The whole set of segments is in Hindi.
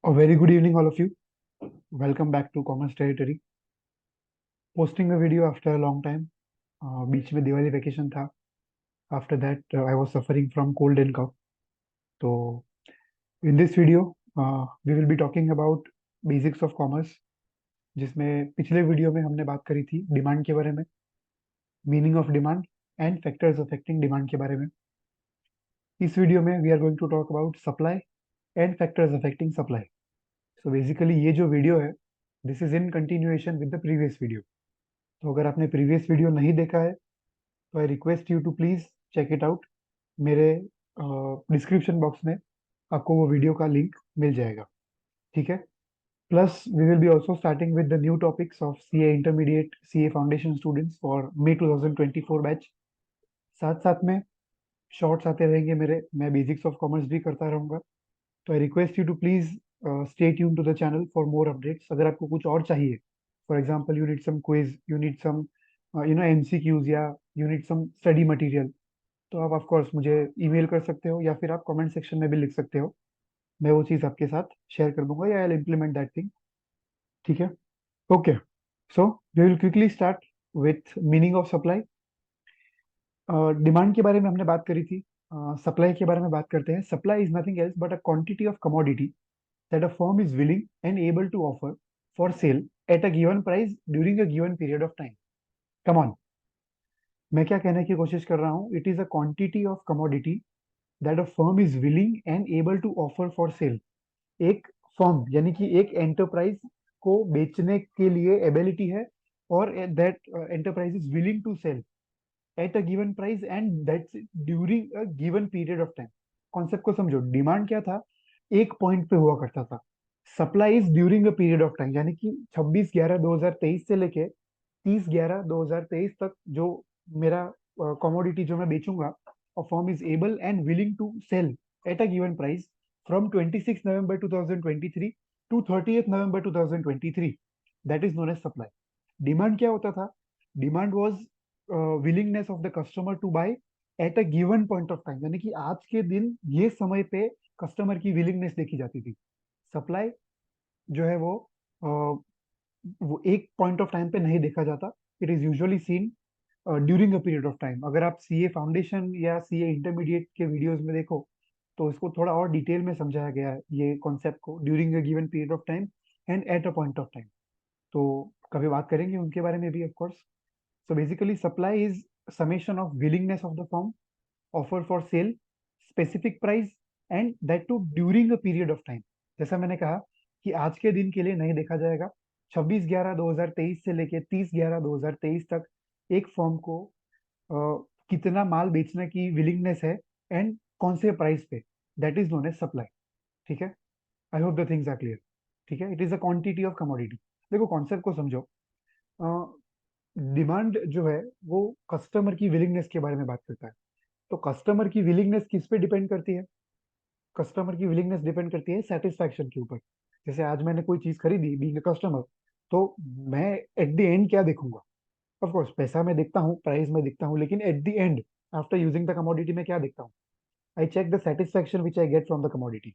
A very good evening, all of you. Welcome back to Commerce Territory. Posting a video after a long time. बीच में दिवाली वेकेशन था. After that, I was suffering from cold and cough. So, in this video, we will be talking about basics of commerce. जिसमें पिछले वीडियो में हमने बात करी थी डिमांड के बारे में, meaning of demand and factors affecting demand के बारे में. इस वीडियो में we are going to talk about supply and factors affecting supply. So basically ये जो वीडियो है, this is in continuation with the previous video. तो अगर आपने प्रीवियस वीडियो नहीं देखा है तो I request you to please check it out. मेरे डिस्क्रिप्शन बॉक्स में आपको वो वीडियो का लिंक मिल जाएगा. ठीक है. Plus we will be also starting with the new topics of CA intermediate CA foundation students for May 2024 batch. साथ साथ में शॉर्ट्स आते रहेंगे मेरे. मैं बेसिक्स ऑफ कॉमर्स भी करता रहूंगा. तो I request you to please stay tuned to the channel for more updates. अगर आपको कुछ और चाहिए, for example you need some quiz, you need some MCQs, या you need some study material, तो आप ऑफ कोर्स मुझे ईमेल कर सकते हो या फिर आप कमेंट सेक्शन में भी लिख सकते हो. मैं वो चीज़ आपके साथ शेयर कर दूंगा या आई इम्प्लीमेंट दैट थिंग. ठीक है. Okay. So we will quickly start with meaning of supply. Demand के बारे में हमने बात करी थी. सप्लाई के बारे में बात करते हैं. Supply is nothing else but a quantity of commodity that a firm is willing and able to offer for sale at a given price during a given period of time. Come on. मैं क्या कहने की कोशिश कर रहा हूँ? It is a quantity of commodity that a firm is willing and able to offer for sale. एक फर्म यानी कि एक एंटरप्राइज को बेचने के लिए एबिलिटी है, और that enterprise is willing to sell at a given price and that's during a given period of time. Concept को समझो. डिमांड क्या था? एक पॉइंट पे हुआ करता था. Supply is during a period of time, यानी कि 26/11/2023 से लेके 30/11/2023 तक जो मेरा कमोडिटी जो मैं बेचूंगा, a firm is able and willing to sell at a given price from 26 November 2023 to 30th November 2023. That is known as supply. Demand क्या होता था? Demand was willingness of the customer to buy at a given point of time, यानी कि आज के दिन ये समय पे कस्टमर की विलिंगनेस देखी जाती थी. सप्लाई जो है वो एक पॉइंट ऑफ टाइम पे नहीं देखा जाता. It is usually scene during a period of time. अगर आप सीए फाउंडेशन या सीए इंटरमीडिएट के वीडियोस में देखो तो इसको थोड़ा और डिटेल में समझाया गया है, ये कॉन्सेप्ट को, during a given period of time and at a point of time. तो कभी बात करेंगे उनके बारे में भी, of course. So basically supply is summation of willingness of the firm offer for sale specific price and that too during a period of time. जैसा मैंने कहा कि आज के दिन के लिए नहीं देखा जाएगा. 26/11/2023 से लेके 30/11/2023 तक एक फर्म को कितना माल बेचने की विलिंगनेस है एंड कौन से प्राइस पे, that is known as supply. ठीक है. I hope the things are clear. ठीक है. It is a quantity of commodity. देखो कॉन्सेप्ट को समझो. डिमांड जो है वो कस्टमर की विलिंगनेस के बारे में बात करता है. तो कस्टमर की विलिंगनेस किस पे डिपेंड करती है? कस्टमर की विलिंगनेस डिपेंड करती है सेटिस्फैक्शन के ऊपर. जैसे आज मैंने कोई चीज खरीदी बीइंग अ कस्टमर, तो मैं एट द एंड क्या देखूंगा? ऑफ कोर्स पैसा मैं देखता हूँ, प्राइस में देखता हूँ, लेकिन at the end after using the commodity में क्या देखता हूँ? I check the satisfaction which I get from the commodity.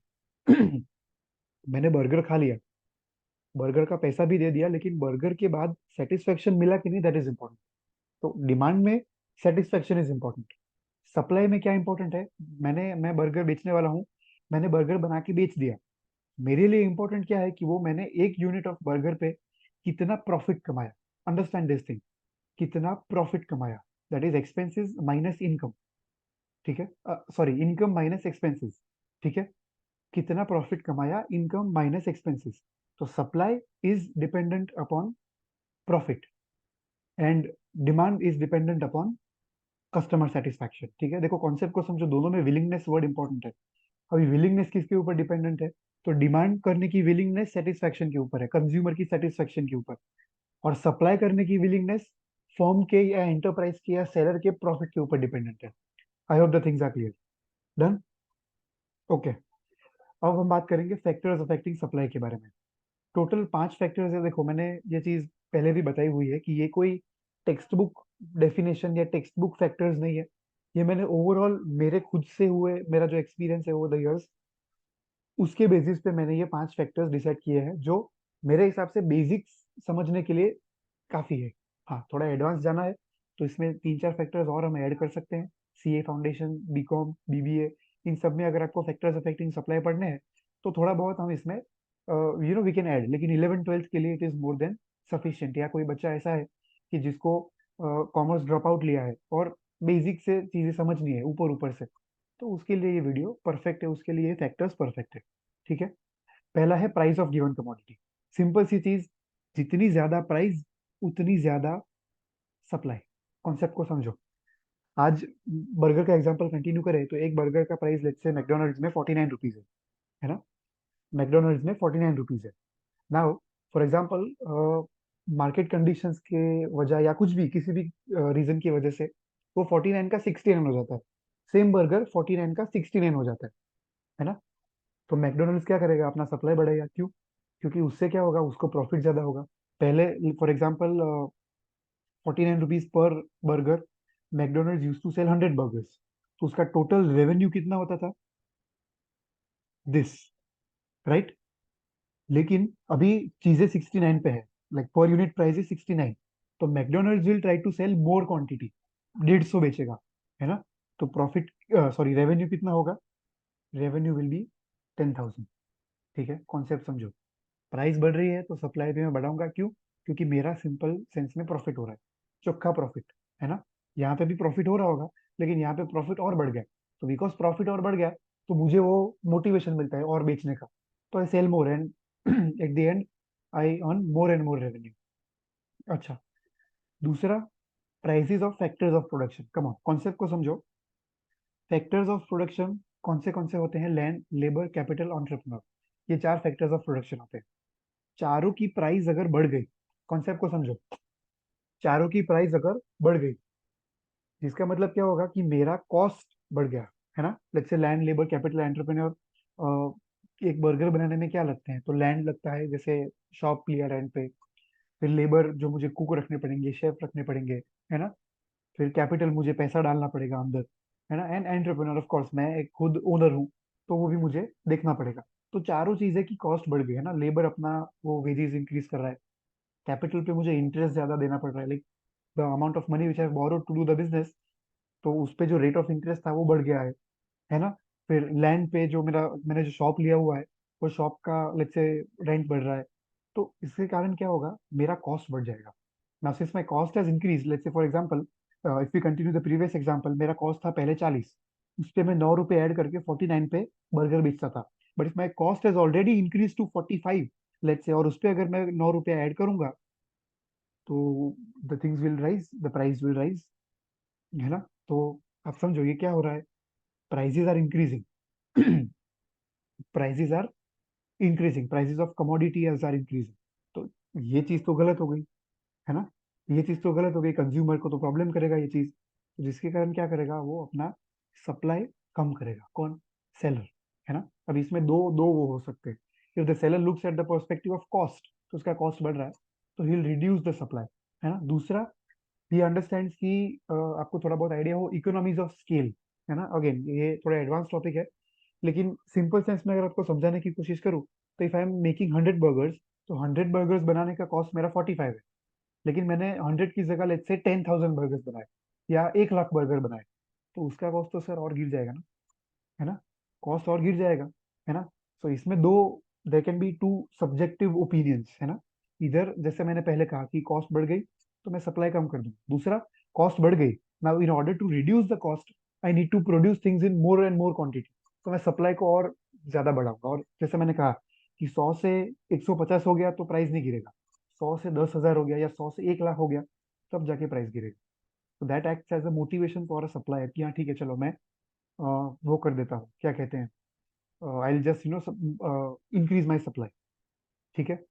मैंने बर्गर खा लिया, बर्गर का पैसा भी दे दिया, लेकिन बर्गर के बाद सेटिस्फेक्शन मिला कि नहीं, दैट इज इंपॉर्टेंट. तो डिमांड में सेटिस्फेक्शन इज इंपॉर्टेंट. सप्लाई में क्या इंपॉर्टेंट है? मैं बर्गर बेचने वाला हूँ, मैंने बर्गर बना के बेच दिया. मेरे लिए इंपॉर्टेंट क्या है कि वो मैंने एक यूनिट ऑफ बर्गर पे कितना प्रॉफिट कमाया. Understand this thing. कितना प्रॉफिट कमाया, that is expenses minus income. ठीक है. Sorry, income minus expenses. ठीक है. कितना प्रॉफिट कमाया, इनकम माइनस एक्सपेंसेस. तो supply is dependent upon profit and demand is dependent upon customer satisfaction. ठीक है. देखो कॉन्सेप्ट को समझो. दोनों में विलिंगनेस वर्ड इंपॉर्टेंट है. अभी विलिंगनेस किसके ऊपर डिपेंडेंट है? तो डिमांड करने की विलिंगनेस सेटिस्फैक्शन के ऊपर है, कंज्यूमर की सेटिस्फैक्शन के ऊपर. और सप्लाई करने की विलिंगनेस फर्म के या एंटरप्राइज के या सेलर के प्रॉफिट के ऊपर डिपेंडेंट है. I hope the things are clear. Done. Okay. अब हम बात करेंगे फैक्टर्स अफेक्टिंग सप्लाई के बारे में. टोटल 5 फैक्टर्स है. देखो मैंने ये चीज पहले भी बताई हुई है कि ये कोई टेक्स्ट बुक डेफिनेशन या टेक्स्ट बुक फैक्टर्स नहीं है. ये मैंने ओवरऑल मेरे खुद से हुए, मेरा जो एक्सपीरियंस है ओवर द इयर्स, उसके बेसिस पे मैंने ये 5 फैक्टर्स डिसाइड किए हैं जो मेरे हिसाब से बेसिक्स समझने के लिए काफी है। हाँ, थोड़ा एडवांस जाना है तो इसमें 3-4 फैक्टर्स और हम ऐड कर सकते हैं। सीए फाउंडेशन, बीकॉम, बीबीए, इन सब में अगर आपको फैक्टर्स अफेक्टिंग सप्लाई पढ़ने हैं तो थोड़ा बहुत हम इसमें वी कैन ऐड, लेकिन 11th-12th के लिए it is more than sufficient. या कोई बच्चा ऐसा है कि जिसको कॉमर्स ड्रॉप आउट लिया है और बेसिक से चीजें समझनी है ऊपर ऊपर से, तो उसके लिए ये वीडियो परफेक्ट है, उसके लिए ये फैक्टर्स परफेक्ट है। ठीक है। पहला है price of given commodity. Simple सी चीज, जितनी ज्यादा प्राइस उतनी ज्यादा सप्लाई। कॉन्सेप्ट को समझो। आज बर्गर का एग्जांपल कंटिन्यू करें तो एक बर्गर का प्राइस लेट्स से मैकडोनल्ड्स में 49 रुपीज है ना। मैकडोनल्ड्स में 49 रुपीज है। Now for example market conditions के वजह या कुछ भी किसी भी रीजन की वजह से वो 49 का 69 हो जाता है। सेम बर्गर 49 का 69 हो जाता है ना। तो मैकडोनल्ड्स क्या करेगा, अपना सप्लाई बढ़ेगा। क्यों? क्योंकि उससे क्या होगा, उसको प्रॉफिट ज्यादा होगा। पहले फॉर एग्जांपल 49 रुपीज पर burger, McDonald's use to sell 100 burgers, तो उसका टोटल रेवेन्यू कितना होता था, दिस, राइट। लेकिन अभी चीजें 69 पे है, like per unit price is 69, तो McDonald's will try to sell more quantity, 150 बेचेगा, है ना। तो प्रॉफिट, सॉरी, रेवेन्यू कितना होगा, रेवेन्यू विल बी 10,000। ठीक है, कॉन्सेप्ट समझो। प्राइस बढ़ रही है तो सप्लाई भी मैं बढ़ाऊंगा। क्यों? क्योंकि मेरा सिंपल सेंस में प्रॉफिट हो रहा है, चोखा प्रॉफिट, है ना। यहाँ पे भी प्रॉफिट हो रहा होगा, लेकिन यहाँ पे प्रॉफिट और बढ़ गया। तो बिकॉज प्रॉफिट और बढ़ गया तो मुझे वो मोटिवेशन मिलता है और बेचने का। तो I sell more and at the end I earn more and more revenue. अच्छा, दूसरा, prices of factors of production. Come on, concept को समझो। फैक्टर्स ऑफ प्रोडक्शन कौन से होते हैं? Land, labour, capital, entrepreneur. ये 4 फैक्टर्स ऑफ प्रोडक्शन होते हैं। चारों की प्राइस अगर बढ़ गई, कॉन्सेप्ट को समझो, चारों की प्राइस अगर बढ़ गई, जिसका मतलब क्या होगा कि मेरा कॉस्ट बढ़ गया, है ना। Let's say land, labour, capital, entrepreneur. एक बर्गर बनाने में क्या लगते हैं, तो लैंड लगता है, जैसे शॉप लिया रेंट पे। फिर लेबर जो मुझे कुक रखने पड़ेंगे, शेफ रखने पड़ेंगे, है ना। फिर कैपिटल मुझे पैसा डालना पड़ेगा अंदर, है ना। एंड एंटरप्रेन्योर ऑफ कोर्स, मैं एक खुद ओनर हूँ, तो वो भी मुझे देखना पड़ेगा। तो चारों चीजें की कॉस्ट बढ़ गई, है ना। लेबर अपना वो वेजेस इंक्रीज कर रहा है, कैपिटल पे मुझे इंटरेस्ट ज्यादा देना पड़ रहा है, like the amount of money which I borrowed to do the business, तो उस पे जो रेट ऑफ इंटरेस्ट था वो बढ़ गया है ना। फिर लैंड पे जो मैंने जो शॉप लिया हुआ है, वो शॉप का लेट्स से रेंट बढ़ रहा है। तो इसके कारण क्या होगा, मेरा कॉस्ट बढ़ जाएगा। Now since my cost has increase, let's say for example, if you continue the previous example, मेरा कॉस्ट था पहले 40, उस पे मैं 9 रुपए ऐड करके 49 पे बर्गर बेचता था। But if my cost has already increase to 45, let's say, और उस पे अगर मैं 9 रुपए ऐड करूंगा, तो the things will rise, the price will rise, है ना। तो आप समझो ये क्या हो रहा है, prices are increasing, prices are increasing, prices of commodities are increasing. तो ये चीज तो गलत हो गई, है ना। ये चीज तो गलत हो गई, कंज्यूमर को तो प्रॉब्लम करेगा ये चीज। तो जिसके कारण क्या करेगा, वो अपना सप्लाई कम करेगा। कौन? सेलर, है ना। अब इसमें दो दो वो हो सकते हैं। If the seller looks at the perspective of cost, तो उसका कॉस्ट बढ़ रहा है, तो he will reduce the supply, है ना। दूसरा, ही अंडरस्टैंड्स कि आपको थोड़ा बहुत आइडिया हो इकोनॉमीज ऑफ स्केल, है ना। अगेन ये थोड़ा एडवांस टॉपिक है, लेकिन सिंपल सेंस में अगर आपको समझाने की कोशिश करूँ, तो if I am making 100 burgers, तो 100 बर्गर्स बनाने का कॉस्ट मेरा 45 है। लेकिन मैंने 100 की जगह लेट्स से 10,000 बर्गर्स बनाए, या 1 लाख बर्गर बनाए, तो उसका कॉस्ट तो सर और गिर जाएगा ना, है ना। कॉस्ट और गिर जाएगा, है ना। सो इसमें दो, there can be two subjective opinions, है ना। इधर जैसे मैंने पहले कहा कि कॉस्ट बढ़ गई तो मैं सप्लाई कम कर दूं। दूसरा, कॉस्ट बढ़ गई, now in order to reduce the cost I need to produce things in more and more quantity, तो मैं सप्लाई को और ज्यादा बढ़ाऊंगा। और जैसे मैंने कहा कि 100 से 150 हो गया तो प्राइस नहीं गिरेगा, 100 से 10,000 हो गया या 100 से 1 लाख हो गया, तब जाके प्राइस गिरेगा। तो that acts as a motivation for a supplier कि हाँ ठीक है, चलो मैं वो कर देता हूँ, क्या कहते हैं, I will just increase my supply. ठीक है।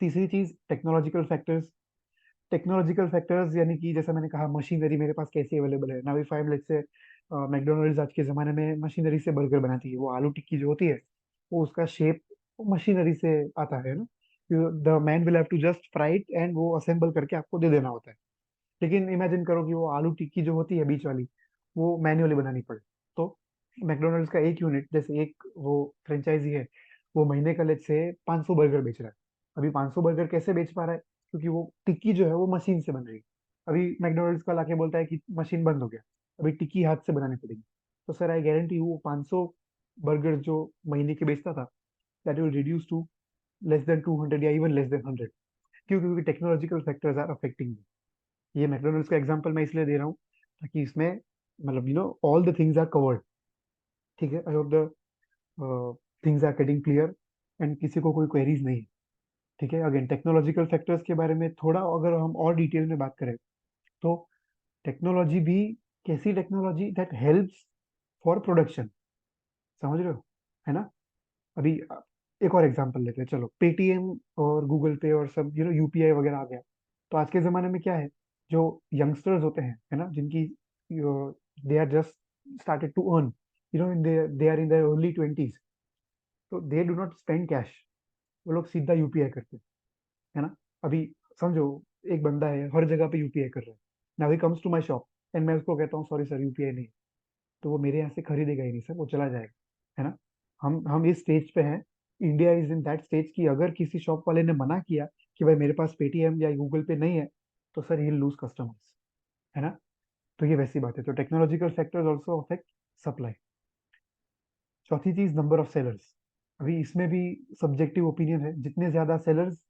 तीसरी चीज, टेक्नोलॉजिकल फैक्टर्स। टेक्नोलॉजिकल फैक्टर्स यानी कि जैसा मैंने कहा, मशीनरी मेरे पास कैसी अवेलेबल है। Now if I am let's say, McDonald's आज के जमाने में मशीनरी से बर्गर बनाती है, वो आलू टिक्की जो होती है, वो उसका शेप मशीनरी से आता है ना। The man will have to just fry it and वो असेंबल करके आपको दे देना होता है। लेकिन इमेजिन करो कि वो आलू टिक्की जो होती है बीच वाली, वो मैन्युअली बनानी पड़े, तो मैकडोनल्ड्स का एक यूनिट, जैसे एक वो फ्रेंचाइजी है, वो महीने का लेट से 500 बर्गर बेच रहा है। अभी 500 बर्गर कैसे बेच पा रहा है? क्योंकि वो टिक्की जो है वो मशीन से बन रही है। अभी मैकडोनल्ड्स का लाके बोलता है कि मशीन बंद हो गया, अभी टिक्की हाथ से बनानी पड़ेगी। तो सर आई गारंटी वो 500 बर्गर जो महीने के बेचता था, that will reduce to less than 200 या इवन लेस देन 100। क्यों? क्योंकि टेक्नोलॉजिकल फैक्टर्स आर अफेक्टिंग। ये मैकडोनल्ड्स का एग्जांपल मैं इसलिए दे रहा हूँ ताकि इसमें मतलब all the things are covered. ठीक है, I hope the things are getting clear and किसी को कोई क्वेरीज नहीं है। ठीक है, अगेन टेक्नोलॉजिकल फैक्टर्स के बारे में थोड़ा अगर हम और डिटेल में बात करें, तो टेक्नोलॉजी भी कैसी technology that helps for production, समझ रहे हो, है ना? अभी एक और एग्जांपल लेते हैं, चलो पेटीएम और गूगल पे और सब यूपीआई वगैरह आ गया। तो आज के जमाने में क्या है, जो यंगस्टर्स होते हैं, है ना, जिनकी they are just started to earn, they are in the early 20s, तो they do not spend cash. वो लोग सीधा यूपीआई करते हैं, है ना? अभी समझो, एक बंदा है हर जगह पे यूपीआई कर रहा है, now he comes to my shop and मैं उसको कहता हूँ सॉरी सर यूपीआई नहीं, तो वो मेरे यहाँ से खरीदेगा ही नहीं सर, वो चला जाएगा, है ना? हम इस स्टेज पे हैं, India is in that stage की अगर किसी शॉप वाले ने मना किया कि भाई मेरे पास पेटीएम या गूगल पे नहीं है, तो सर ही लूज कस्टमर्स, है ना? तो ये वैसी बात है, तो technological factors also affect supply. चौथी चीज, नंबर ऑफ सेलर्स। अभी इसमें भी सब्जेक्टिव ओपिनियन है, जितने ज्यादा सेलर्स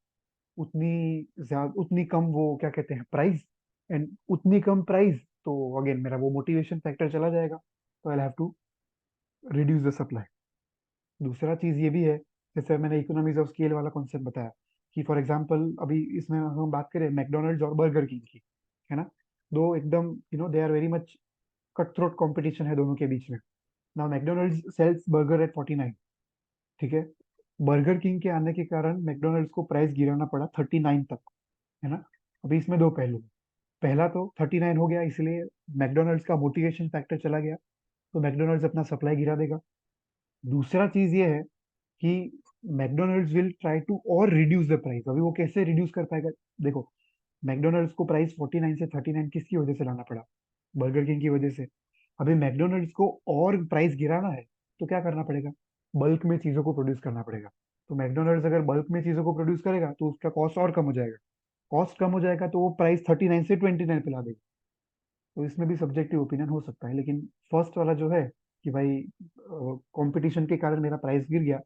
उतनी ज्यादा उतनी कम वो क्या कहते हैं प्राइस, एंड उतनी कम प्राइस, तो अगेन मेरा वो मोटिवेशन फैक्टर चला जाएगा, तो I have to reduce the supply. दूसरा चीज ये भी है, जैसे मैंने इकोनॉमीज ऑफ स्केल वाला कॉन्सेप्ट बताया, कि फॉर एग्जांपल अभी इसमें हम बात करें मैकडोनल्ड्स और बर्गर किंग की, है ना, दो एकदम they are very much cut throat competition है दोनों के बीच में। Now McDonald's sells burger at 49, ठीक है, बर्गर किंग के आने के कारण मैकडोनल्ड्स को प्राइस गिराना पड़ा 39 तक, है ना? अभी इसमें दो पहलू हैं। पहला तो 39 हो गया इसलिए मैकडोनल्ड्स का मोटिवेशन फैक्टर चला गया, तो मैकडोनल्ड्स अपना सप्लाई गिरा देगा। दूसरा चीज ये है कि मैकडोनल्ड्स विल ट्राई टू और रिड्यूस द प्राइस। अभी वो कैसे रिड्यूस कर पाएगा? देखो, मैकडोनल्ड्स को प्राइस 49 से 39 किसकी वजह से लाना पड़ा? बर्गर किंग की वजह से। अभी मैकडोनल्ड्स को और प्राइस गिराना है, तो क्या करना पड़ेगा? बल्क में चीजों को प्रोड्यूस करना पड़ेगा। तो मैकडोनल्ड्स अगर बल्क में चीजों को प्रोड्यूस करेगा तो उसका कॉस्ट और कम हो जाएगा। कॉस्ट कम हो जाएगा तो वो प्राइस 39 से 29 पे ला देगा। तो इसमें भी सब्जेक्टिव ओपिनियन हो सकता है, लेकिन फर्स्ट वाला जो है कि भाई कंपटीशन के कारण मेरा प्राइस गिर गया,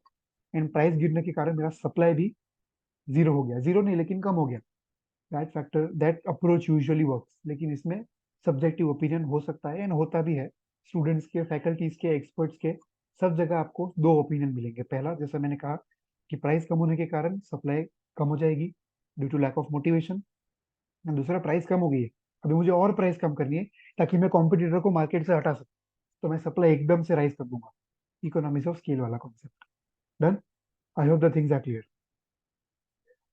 एंड प्राइस गिरने के कारण मेरा सप्लाई भी जीरो हो गया, जीरो नहीं लेकिन कम हो गया, that factor that approach usually works. लेकिन इसमें सब्जेक्टिव ओपिनियन हो सकता है एंड होता भी है। स्टूडेंट्स के, फैकल्टीज के, एक्सपर्ट्स के, सब जगह आपको दो ओपिनियन मिलेंगे। पहला, जैसा मैंने कहा, कि प्राइस कम होने के कारण सप्लाई कम हो जाएगी due to lack of motivation. दूसरा, प्राइस कम हो गई है, अभी मुझे और प्राइस कम करनी है ताकि मैं कॉम्पिटिटर को मार्केट से हटा सकूं, तो मैं सप्लाई एकदम से राइज कर दूंगा। इकोनॉमिक्स ऑफ स्केल वाला concept. Done. I hope the things are clear.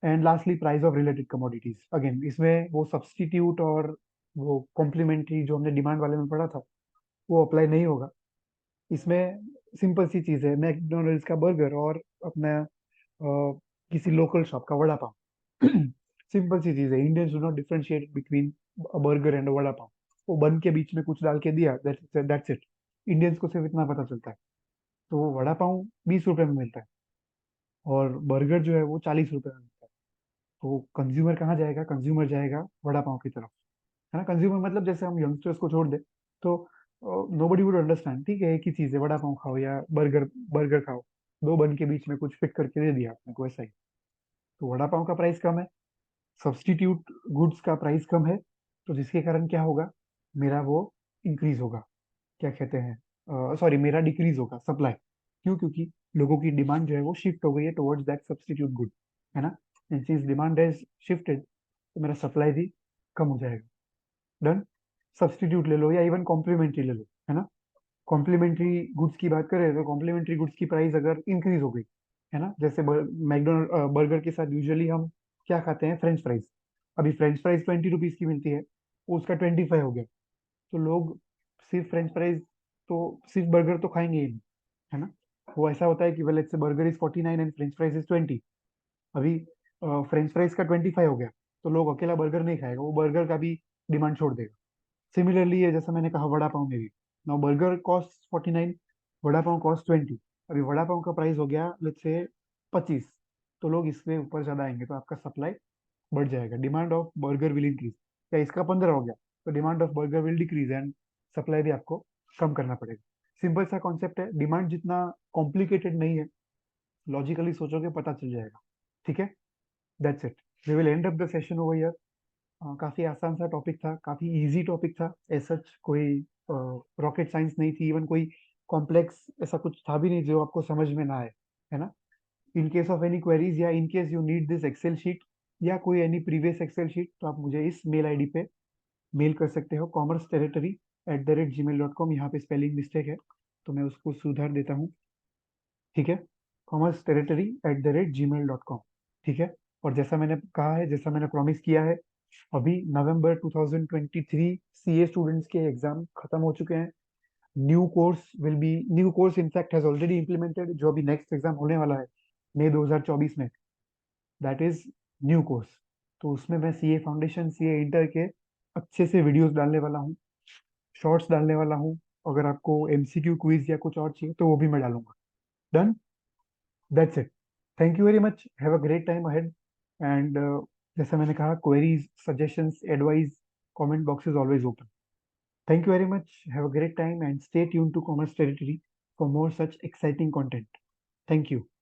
And lastly, price of related commodities. Again इसमें वो सब्सटीट्यूट और वो कॉम्प्लीमेंट्री जो हमने डिमांड वाले में पढ़ा था, वो अप्लाई नहीं होगा इसमें। सिंपल सी चीज है, मैकडोनल्ड्स का बर्गर और अपना किसी लोकल शॉप का वड़ा पाव। सिंपल सी चीज है, Indians do not differentiate between a burger and vada pav. वो बन के बीच में कुछ डाल के दिया, दैट्स इट। इंडियंस को सिर्फ इतना पता चलता है। तो वो वड़ा पाव 20 रुपए में मिलता है और बर्गर जो है वो 40 रुपए में मिलता है। तो कंज्यूमर कहाँ जाएगा? कंज्यूमर जाएगा वड़ा पाव की तरफ, है ना? कंज्यूमर मतलब जैसे हम यंगस्टर्स को छोड़ दे, तो नो बडी वुड अंडरस्टैंड, ठीक है, एक ही चीज है, वड़ा पाव खाओ या बर्गर, बर्गर खाओ, दो बन के बीच में कुछ फिट करके दे दिया आपने को, ऐसा ही। तो वड़ा पाव का प्राइस कम है, सब्स्टिट्यूट गुड्स का प्राइस कम है, तो जिसके कारण क्या होगा? मेरा वो इंक्रीज होगा, क्या कहते हैं, सॉरी, मेरा डिक्रीज होगा सप्लाई। क्यों? क्योंकि लोगों की डिमांड जो है वो शिफ्ट हो गई है टुवर्ड्स दैट सब्स्टिट्यूट गुड, है ना? And since demand is shifted, तो मेरा सप्लाई भी कम हो जाएगा। डन। सब्स्टिट्यूट ले लो या इवन कॉम्प्लीमेंट्री ले लो, है ना? कॉम्प्लीमेंट्री गुड्स की बात करें तो कॉम्प्लीमेंट्री गुड्स की प्राइस अगर इंक्रीज हो गई, है ना, जैसे मैकडोनल्ड बर्गर के साथ यूजुअली हम क्या खाते हैं? French fries. अभी फ्रेंच फ्राइज 20 रुपीज की मिलती है, वो उसका 25 हो गया, तो लोग सिर्फ फ्रेंच फ्राइज, तो सिर्फ बर्गर तो खाएंगे ही नहीं, है ना? वो ऐसा होता है कि well let's say burger is 49 and French fries is 20। अभी फ्रेंच फ्राइज का 25 हो गया, तो लोग अकेला बर्गर नहीं खाएगा, वो बर्गर का भी डिमांड छोड़ देगा। सिमिलरली है, जैसा मैंने कहा वड़ा पाव में भी, now burger cost 49, vada pav cost 20, अभी वड़ा पाव का प्राइस हो गया लेट्स से 25, तो लोग इससे ऊपर ज्यादा आएंगे, तो आपका सप्लाई बढ़ जाएगा, demand of burger will increase. या इसका 15 हो गया, तो demand of burger will decrease and supply भी आपको कम करना पड़ेगा। सिंपल सा कॉन्सेप्ट है, डिमांड जितना कॉम्प्लिकेटेड नहीं है, लॉजिकली सोचोगे पता चल जाएगा। ठीक है, that's it, we will end up the session over here. काफी आसान सा टॉपिक था, काफी इजी टॉपिक था, ऐसा कोई रॉकेट साइंस नहीं थी, इवन कोई कॉम्प्लेक्स ऐसा कुछ था भी नहीं जो आपको समझ में ना आए, है ना। In case of any queries या in case you need this excel sheet या कोई एनी प्रीवियस एक्सेल शीट, तो आप मुझे इस मेल आईडी पे मेल कर सकते हो, commerceterritory@gmail.com। यहाँ पे स्पेलिंग मिस्टेक है, तो मैं उसको सुधार देता हूँ। ठीक है, commerceterritory@gmail.com। ठीक है, और जैसा मैंने कहा है, जैसा मैंने प्रॉमिस किया है, अभी नवंबर 2023 सीए स्टूडेंट्स के एग्जाम खत्म हो चुके हैं। New course in fact has already implemented, जो अभी नेक्स्ट एग्जाम होने वाला है मई 2024 में, दैट इज न्यू कोर्स। तो उसमें मैं सीए फाउंडेशन, सीए इंटर के अच्छे से वीडियोस डालने वाला हूँ, शॉर्ट्स डालने वाला हूँ। अगर आपको एमसीक्यू क्विज या कुछ और चाहिए तो वो भी मैं डालूंगा। Done, that's it, thank you very much, have a great time ahead. And जैसा मैंने कहा, queries, suggestions, advice, comment box is always open. Thank you very much. Have a great time and stay tuned to Commerce Territory for more such exciting content. Thank you.